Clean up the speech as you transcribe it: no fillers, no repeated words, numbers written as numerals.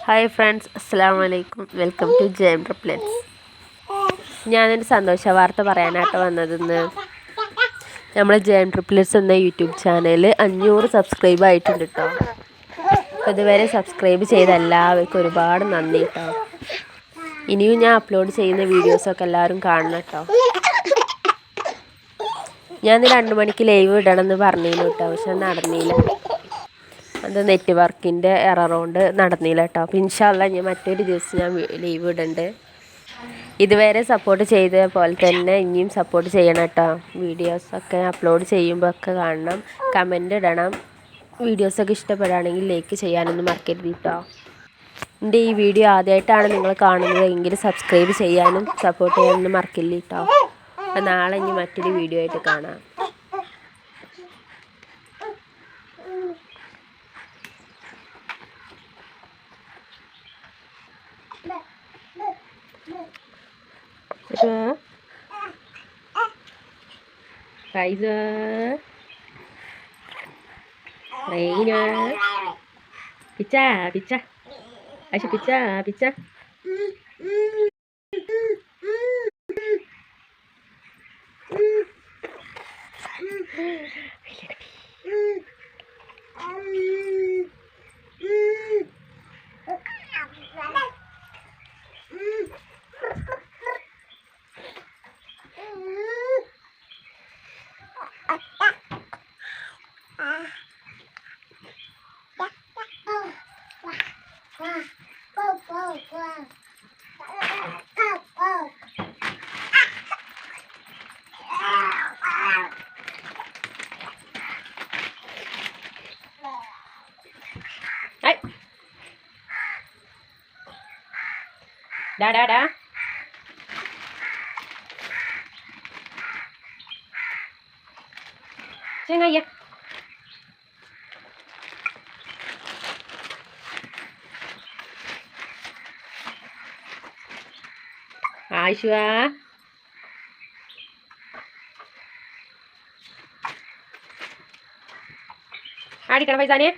Hi friends, അസ്സലാമു അലൈക്കും. Welcome to Jaime triplets. ഞാനൊരു സന്തോഷ വാർത്ത പറയാനായിട്ട് വന്നതെന്ന് നമ്മൾ ജെയിം ട്രിപ്ലെറ്റ്സ് എന്ന യൂട്യൂബ് ചാനൽ 500 സബ്സ്ക്രൈബ് ആയിട്ടുണ്ട് കേട്ടോ. അപ്പോൾ ഇതുവരെ സബ്സ്ക്രൈബ് ചെയ്ത എല്ലാവർക്കും ഒരുപാട് നന്ദി കേട്ടോ. ഇനിയും ഞാൻ അപ്ലോഡ് ചെയ്യുന്ന വീഡിയോസൊക്കെ എല്ലാവരും കാണണം കേട്ടോ. ഞാൻ 2 മണിക്ക് ലൈവ് ഇടണമെന്ന് പറഞ്ഞിരുന്നു കേട്ടോ, പക്ഷെ നടന്നില്ല. അത് നെറ്റ് വർക്കിൻ്റെ എറർ കൊണ്ട് നടന്നില്ല കേട്ടോ. അപ്പോൾ ഇൻഷാ അല്ലാഹ് ഞാൻ മറ്റൊരു ദിവസം ഞാൻ ലൈവ് ഇടുന്നുണ്ട്. ഇതുവരെ സപ്പോർട്ട് ചെയ്ത പോലെ തന്നെ ഇനിയും സപ്പോർട്ട് ചെയ്യണം കേട്ടോ. വീഡിയോസൊക്കെ അപ്ലോഡ് ചെയ്യുമ്പോഴൊക്കെ കാണണം, കമൻ്റ് ഇടണം. വീഡിയോസൊക്കെ ഇഷ്ടപ്പെടുകയാണെങ്കിൽ ലൈക്ക് ചെയ്യാനൊന്നും മറക്കരുത് കേട്ടോ. എൻ്റെ ഈ വീഡിയോ ആദ്യമായിട്ടാണ് നിങ്ങൾ കാണുന്നത് എങ്കിൽ സബ്സ്ക്രൈബ് ചെയ്യാനും സപ്പോർട്ട് ചെയ്യാനൊന്നും മറക്കില്ല കേട്ടോ. അപ്പോൾ നാളെ ഇനി മറ്റൊരു വീഡിയോ ആയിട്ട് കാണാം. Kaiser, Reina, pizza, pizza, Aisha pizza, pizza. Đấy. Đã. Chơi ngay vậy. Aisha. Adik kan Faizan ya?